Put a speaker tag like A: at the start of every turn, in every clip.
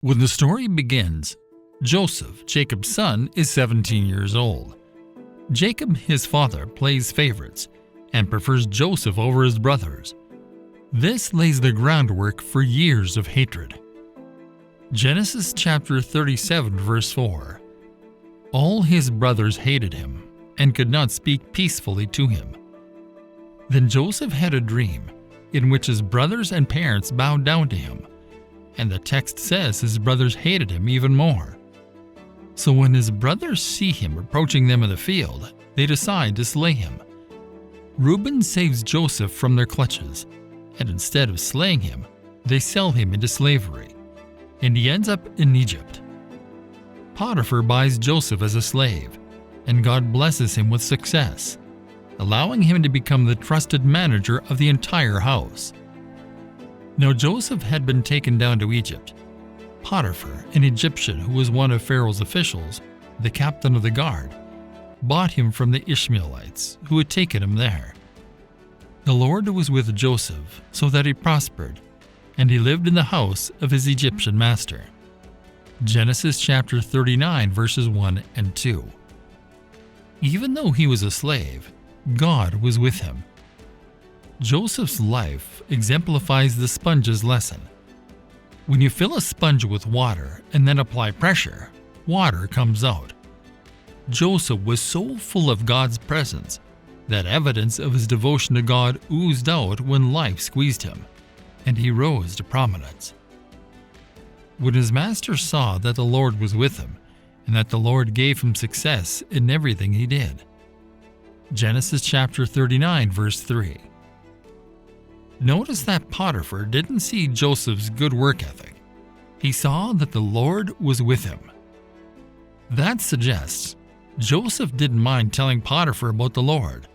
A: When the story begins, Joseph, Jacob's son, is 17 years old. Jacob, his father, plays favorites and prefers Joseph over his brothers. This lays the groundwork for years of hatred. Genesis chapter 37 verse 4. All his brothers hated him and could not speak peacefully to him. Then Joseph had a dream in which his brothers and parents bowed down to him, and the text says his brothers hated him even more. So when his brothers see him approaching them in the field, they decide to slay him. Reuben saves Joseph from their clutches, and instead of slaying him, they sell him into slavery, and he ends up in Egypt. Potiphar buys Joseph as a slave, and God blesses him with success, allowing him to become the trusted manager of the entire house. Now Joseph had been taken down to Egypt. Potiphar, an Egyptian who was one of Pharaoh's officials, the captain of the guard, bought him from the Ishmaelites who had taken him there. The Lord was with Joseph so that he prospered, and he lived in the house of his Egyptian master. Genesis chapter 39 verses 1 and 2. Even though he was a slave, God was with him. Joseph's life exemplifies the sponge's lesson. When you fill a sponge with water and then apply pressure, water comes out. Joseph was so full of God's presence that evidence of his devotion to God oozed out when life squeezed him, and he rose to prominence. When his master saw that the Lord was with him, and that the Lord gave him success in everything he did. Genesis chapter 39 verse 3. Notice that Potiphar didn't see Joseph's good work ethic. He saw that the Lord was with him. That suggests Joseph didn't mind telling Potiphar about the Lord,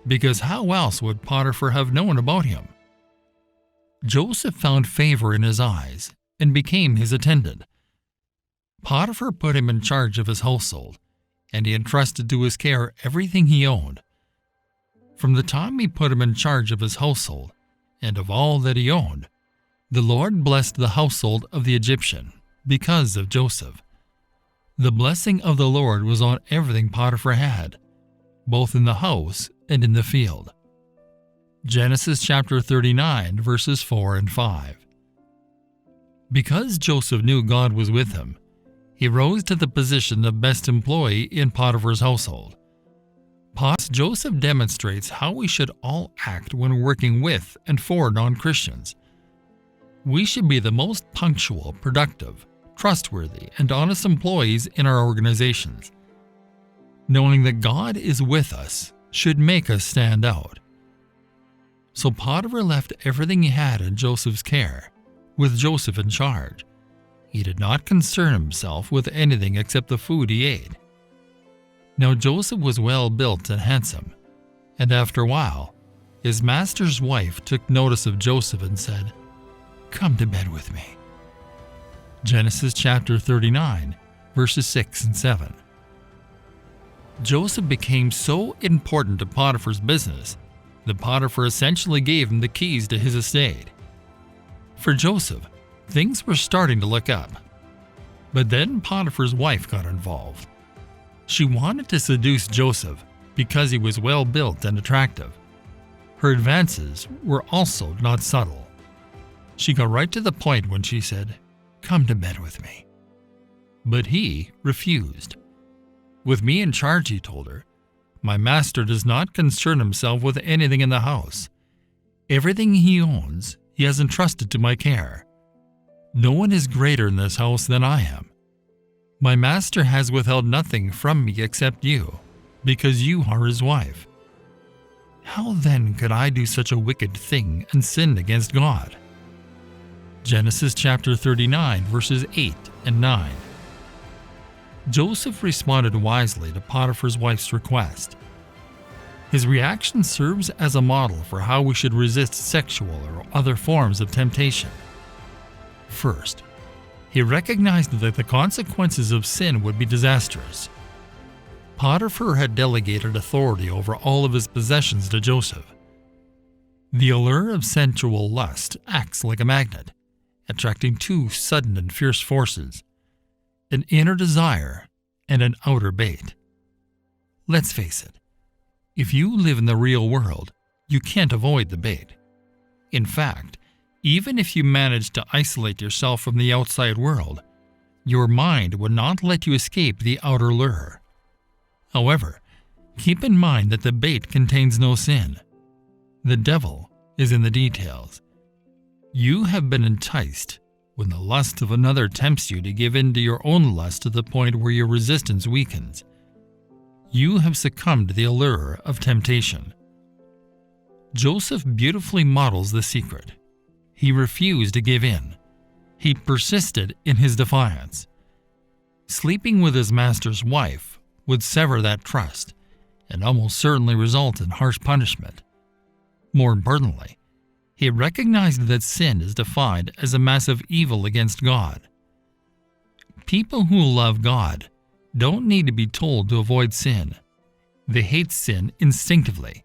A: because how else would Potiphar have known about him? Joseph found favor in his eyes and became his attendant. Potiphar put him in charge of his household, and he entrusted to his care everything he owned. From the time he put him in charge of his household and of all that he owned, the Lord blessed the household of the Egyptian because of Joseph. The blessing of the Lord was on everything Potiphar had, both in the house and in the field. Genesis chapter 39 verses 4 and 5. Because Joseph knew God was with him, he rose to the position of best employee in Potiphar's household. Joseph demonstrates how we should all act when working with and for non-Christians. We should be the most punctual, productive, trustworthy, and honest employees in our organizations. Knowing that God is with us should make us stand out. So Potiphar left everything he had in Joseph's care, with Joseph in charge. He did not concern himself with anything except the food he ate. Now Joseph was well built and handsome, and after a while, his master's wife took notice of Joseph and said, "Come to bed with me." Genesis chapter 39, verses 6 and 7. Joseph became so important to Potiphar's business that Potiphar essentially gave him the keys to his estate. For Joseph, things were starting to look up. But then Potiphar's wife got involved. She wanted to seduce Joseph because he was well built and attractive. Her advances were also not subtle. She got right to the point when she said, "Come to bed with me." But he refused. "With me in charge," he told her, "my master does not concern himself with anything in the house. Everything he owns, he has entrusted to my care. No one is greater in this house than I am. My master has withheld nothing from me except you, because you are his wife. How then could I do such a wicked thing and sin against God?" Genesis chapter 39 verses 8 and 9. Joseph responded wisely to Potiphar's wife's request. His reaction serves as a model for how we should resist sexual or other forms of temptation. First, he recognized that the consequences of sin would be disastrous. Potiphar had delegated authority over all of his possessions to Joseph. The allure of sensual lust acts like a magnet, attracting two sudden and fierce forces, an inner desire and an outer bait. Let's face it, if you live in the real world, you can't avoid the bait. In fact, even if you manage to isolate yourself from the outside world, your mind would not let you escape the outer lure. However, keep in mind that the bait contains no sin. The devil is in the details. You have been enticed when the lust of another tempts you to give in to your own lust to the point where your resistance weakens. You have succumbed to the allure of temptation. Joseph beautifully models the secret. He refused to give in. He persisted in his defiance. Sleeping with his master's wife would sever that trust and almost certainly result in harsh punishment. More importantly, he recognized that sin is defined as a massive evil against God. People who love God don't need to be told to avoid sin. They hate sin instinctively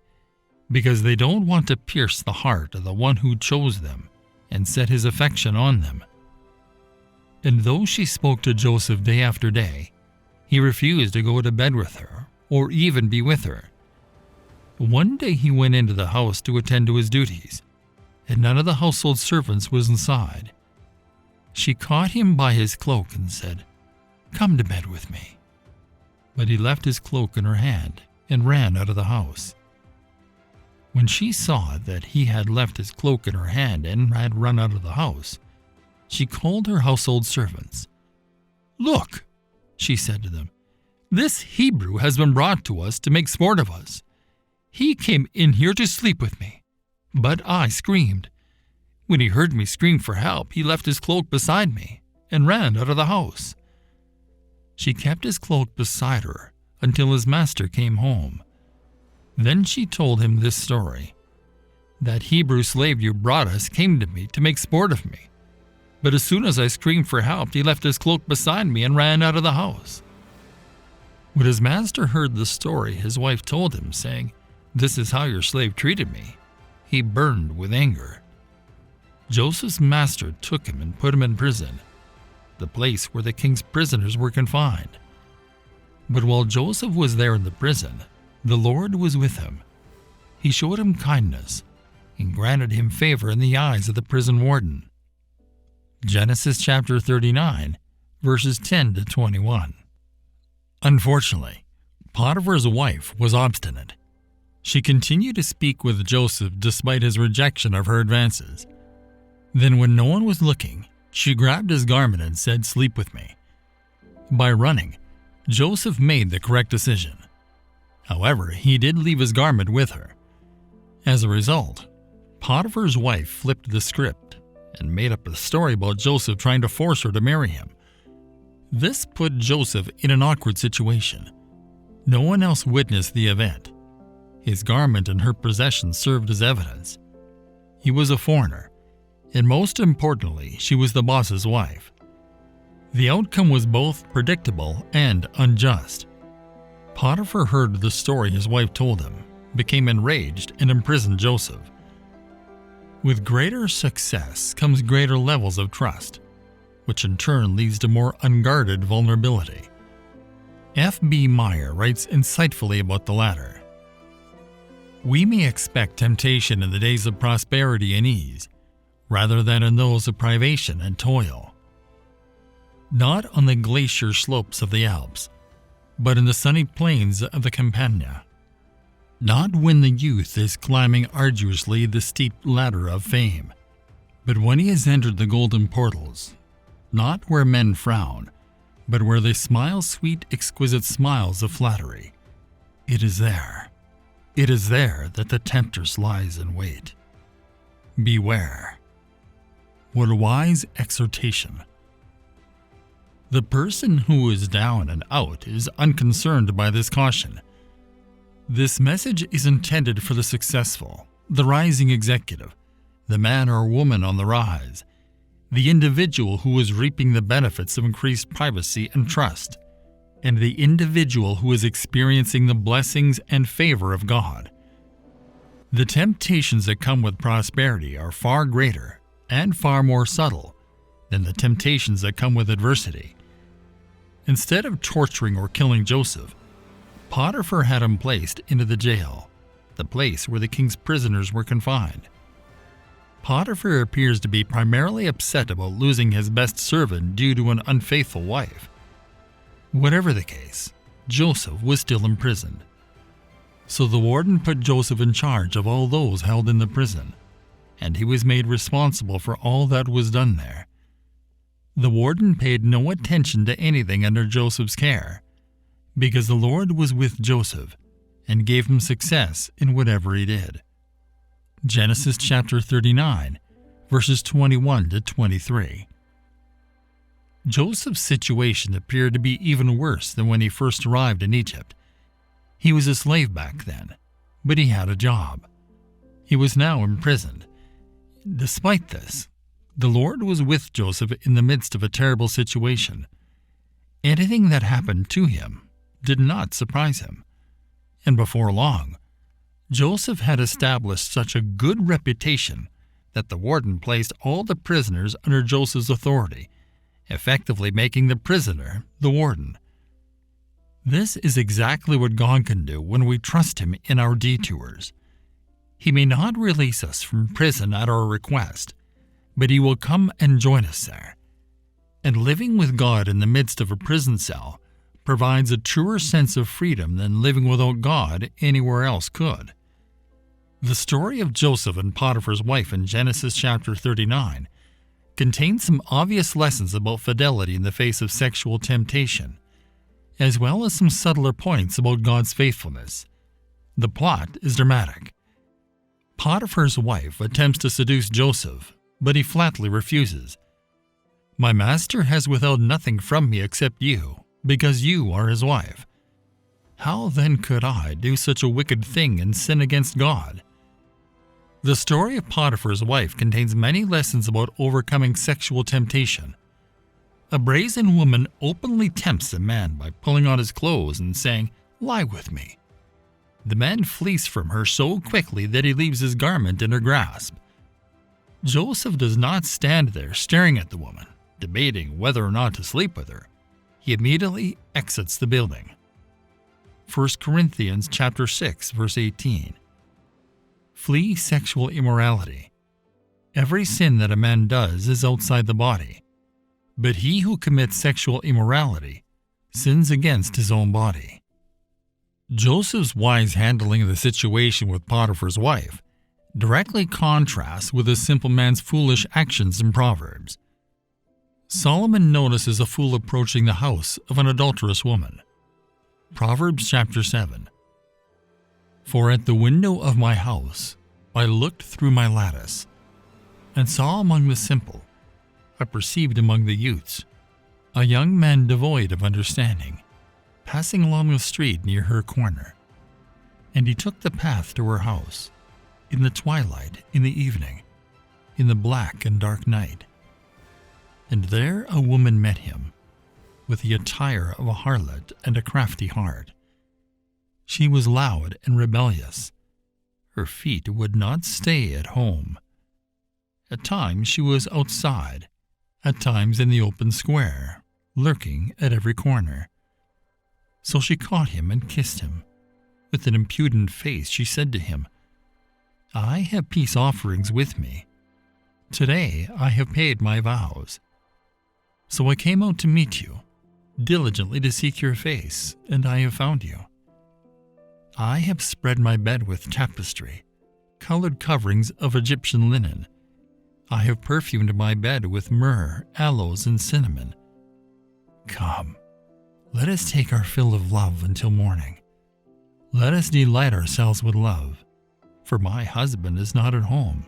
A: because they don't want to pierce the heart of the one who chose them and set his affection on them. And though she spoke to Joseph day after day, he refused to go to bed with her or even be with her. One day he went into the house to attend to his duties, and none of the household servants was inside. She caught him by his cloak and said, "Come to bed with me." But he left his cloak in her hand and ran out of the house. When she saw that he had left his cloak in her hand and had run out of the house, she called her household servants. "Look," she said to them, "this Hebrew has been brought to us to make sport of us. He came in here to sleep with me, but I screamed. When he heard me scream for help, he left his cloak beside me and ran out of the house." She kept his cloak beside her until his master came home. Then she told him this story. "That Hebrew slave you brought us came to me to make sport of me. But as soon as I screamed for help, he left his cloak beside me and ran out of the house." When his master heard the story his wife told him, saying, "This is how your slave treated me," he burned with anger. Joseph's master took him and put him in prison, the place where the king's prisoners were confined. But while Joseph was there in the prison, the Lord was with him. He showed him kindness and granted him favor in the eyes of the prison warden. Genesis chapter 39, verses 10 to 21. Unfortunately, Potiphar's wife was obstinate. She continued to speak with Joseph despite his rejection of her advances. Then when no one was looking, she grabbed his garment and said, "Sleep with me." By running, Joseph made the correct decision. However, he did leave his garment with her. As a result, Potiphar's wife flipped the script and made up a story about Joseph trying to force her to marry him. This put Joseph in an awkward situation. No one else witnessed the event. His garment and her possessions served as evidence. He was a foreigner, and most importantly, she was the boss's wife. The outcome was both predictable and unjust. Potiphar heard the story his wife told him, became enraged, and imprisoned Joseph. With greater success comes greater levels of trust, which in turn leads to more unguarded vulnerability. F.B. Meyer writes insightfully about the latter. "We may expect temptation in the days of prosperity and ease, rather than in those of privation and toil. Not on the glacier slopes of the Alps, but in the sunny plains of the Campania. Not when the youth is climbing arduously the steep ladder of fame, but when he has entered the golden portals. Not where men frown, but where they smile sweet, exquisite smiles of flattery. It is there that the tempter lies in wait. Beware." What a wise exhortation. The person who is down and out is unconcerned by this caution. This message is intended for the successful, the rising executive, the man or woman on the rise, the individual who is reaping the benefits of increased privacy and trust, and the individual who is experiencing the blessings and favor of God. The temptations that come with prosperity are far greater and far more subtle than the temptations that come with adversity. Instead of torturing or killing Joseph, Potiphar had him placed into the jail, the place where the king's prisoners were confined. Potiphar appears to be primarily upset about losing his best servant due to an unfaithful wife. Whatever the case, Joseph was still imprisoned. So the warden put Joseph in charge of all those held in the prison, and he was made responsible for all that was done there. The warden paid no attention to anything under Joseph's care, because the Lord was with Joseph and gave him success in whatever he did. Genesis chapter 39, verses 21 to 23. Joseph's situation appeared to be even worse than when he first arrived in Egypt. He was a slave back then, but he had a job. He was now imprisoned. Despite this, the Lord was with Joseph in the midst of a terrible situation. Anything that happened to him did not surprise him. And before long, Joseph had established such a good reputation that the warden placed all the prisoners under Joseph's authority, effectively making the prisoner the warden. This is exactly what God can do when we trust Him in our detours. He may not release us from prison at our request, but He will come and join us there. And living with God in the midst of a prison cell provides a truer sense of freedom than living without God anywhere else could. The story of Joseph and Potiphar's wife in Genesis chapter 39 contains some obvious lessons about fidelity in the face of sexual temptation, as well as some subtler points about God's faithfulness. The plot is dramatic. Potiphar's wife attempts to seduce Joseph, but he flatly refuses. "My master has withheld nothing from me except you, because you are his wife. How then could I do such a wicked thing and sin against God?" The story of Potiphar's wife contains many lessons about overcoming sexual temptation. A brazen woman openly tempts a man by pulling on his clothes and saying, "Lie with me." The man flees from her so quickly that he leaves his garment in her grasp. Joseph does not stand there staring at the woman, debating whether or not to sleep with her. He immediately exits the building. 1 Corinthians chapter 6, verse 18. Flee sexual immorality. Every sin that a man does is outside the body, but he who commits sexual immorality sins against his own body. Joseph's wise handling of the situation with Potiphar's wife directly contrasts with a simple man's foolish actions in Proverbs. Solomon notices a fool approaching the house of an adulterous woman. Proverbs chapter 7. For at the window of my house I looked through my lattice, and saw among the simple, I perceived among the youths, a young man devoid of understanding, passing along the street near her corner. And he took the path to her house, in the twilight, in the evening, in the black and dark night. And there a woman met him, with the attire of a harlot and a crafty heart. She was loud and rebellious. Her feet would not stay at home. At times she was outside, at times in the open square, lurking at every corner. So she caught him and kissed him. With an impudent face she said to him, I have peace offerings with me. Today I have paid my vows. So I came out to meet you, diligently to seek your face, and I have found you. I have spread my bed with tapestry, colored coverings of Egyptian linen. I have perfumed my bed with myrrh, aloes, and cinnamon. Come, let us take our fill of love until morning. Let us delight ourselves with love, for my husband is not at home.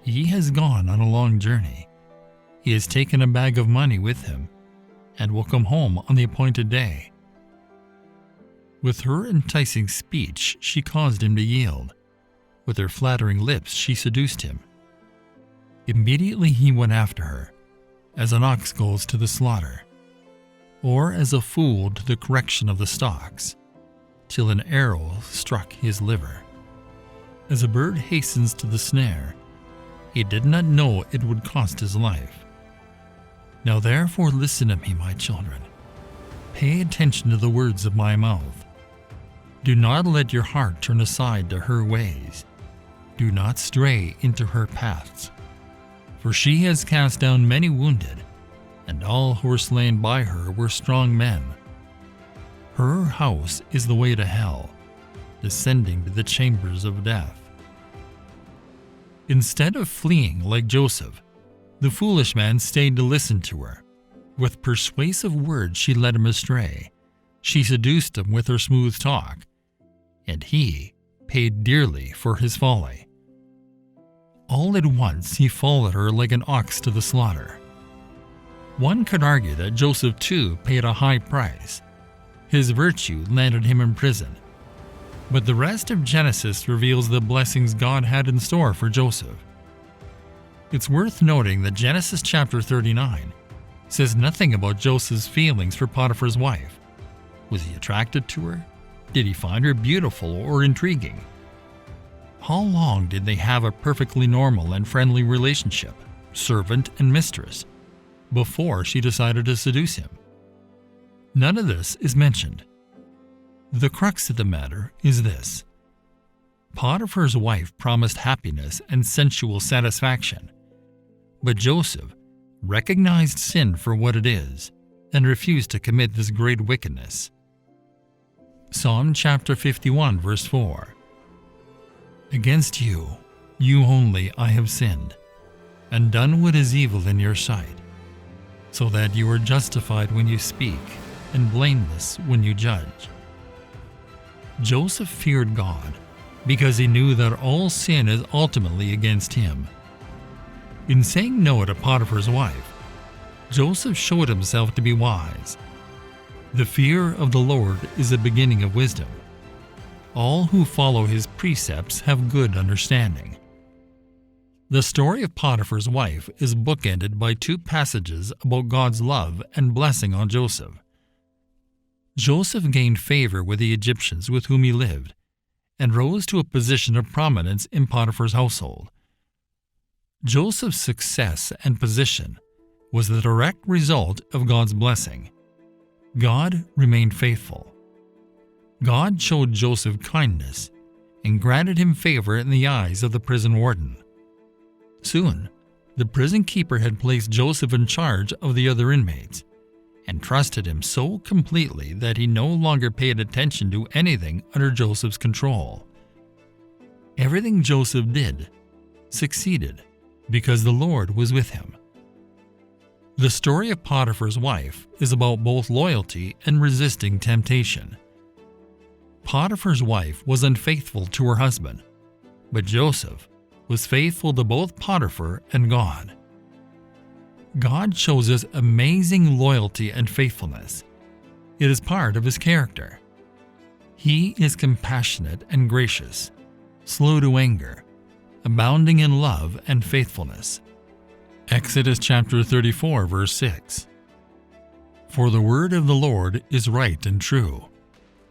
A: He has gone on a long journey. He has taken a bag of money with him, and will come home on the appointed day. With her enticing speech she caused him to yield. With her flattering lips she seduced him. Immediately he went after her, as an ox goes to the slaughter, or as a fool to the correction of the stocks, till an arrow struck his liver. As a bird hastens to the snare, he did not know it would cost his life. Now therefore listen to me, my children. Pay attention to the words of my mouth. Do not let your heart turn aside to her ways. Do not stray into her paths. For she has cast down many wounded, and all who were slain by her were strong men. Her house is the way to hell, descending to the chambers of death. Instead of fleeing like Joseph, the foolish man stayed to listen to her. With persuasive words she led him astray. She seduced him with her smooth talk, and he paid dearly for his folly. All at once he followed her like an ox to the slaughter. One could argue that Joseph too paid a high price. His virtue landed him in prison. But the rest of Genesis reveals the blessings God had in store for Joseph. It's worth noting that Genesis chapter 39 says nothing about Joseph's feelings for Potiphar's wife. Was he attracted to her? Did he find her beautiful or intriguing? How long did they have a perfectly normal and friendly relationship, servant and mistress, before she decided to seduce him? None of this is mentioned. The crux of the matter is this. Potiphar's wife promised happiness and sensual satisfaction, but Joseph recognized sin for what it is and refused to commit this great wickedness. Psalm chapter 51 verse 4. Against you, you only, I have sinned, and done what is evil in your sight, so that you are justified when you speak, and blameless when you judge. Joseph feared God because he knew that all sin is ultimately against him. In saying no to Potiphar's wife, Joseph showed himself to be wise. The fear of the Lord is the beginning of wisdom. All who follow his precepts have good understanding. The story of Potiphar's wife is bookended by two passages about God's love and blessing on Joseph. Joseph gained favor with the Egyptians with whom he lived, and rose to a position of prominence in Potiphar's household. Joseph's success and position was the direct result of God's blessing. God remained faithful. God showed Joseph kindness and granted him favor in the eyes of the prison warden. Soon, the prison keeper had placed Joseph in charge of the other inmates and trusted him so completely that he no longer paid attention to anything under Joseph's control. Everything Joseph did succeeded because the Lord was with him. The story of Potiphar's wife is about both loyalty and resisting temptation. Potiphar's wife was unfaithful to her husband, but Joseph was faithful to both Potiphar and God. God shows us amazing loyalty and faithfulness. It is part of his character. He is compassionate and gracious, slow to anger, abounding in love and faithfulness. Exodus chapter 34 verse 6. For the word of the Lord is right and true.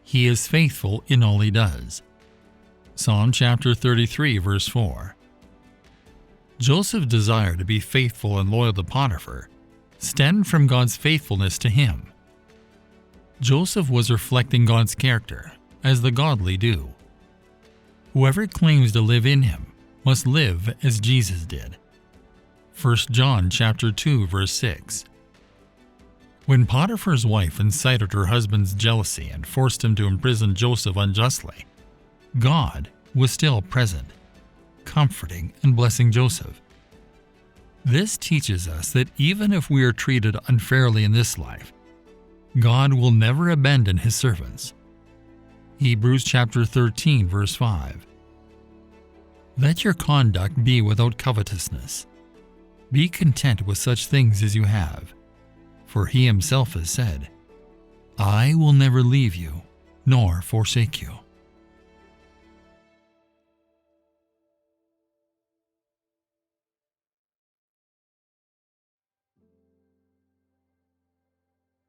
A: He is faithful in all he does. Psalm chapter 33 verse 4. Joseph's desire to be faithful and loyal to Potiphar stemmed from God's faithfulness to him. Joseph was reflecting God's character, as the godly do. Whoever claims to live in him must live as Jesus did. 1 John chapter 2 verse 6. When Potiphar's wife incited her husband's jealousy and forced him to imprison Joseph unjustly, God was still present, comforting and blessing Joseph. This teaches us that even if we are treated unfairly in this life, God will never abandon his servants. Hebrews chapter 13 verse 5. Let your conduct be without covetousness. Be content with such things as you have, for he himself has said, I will never leave you nor forsake you.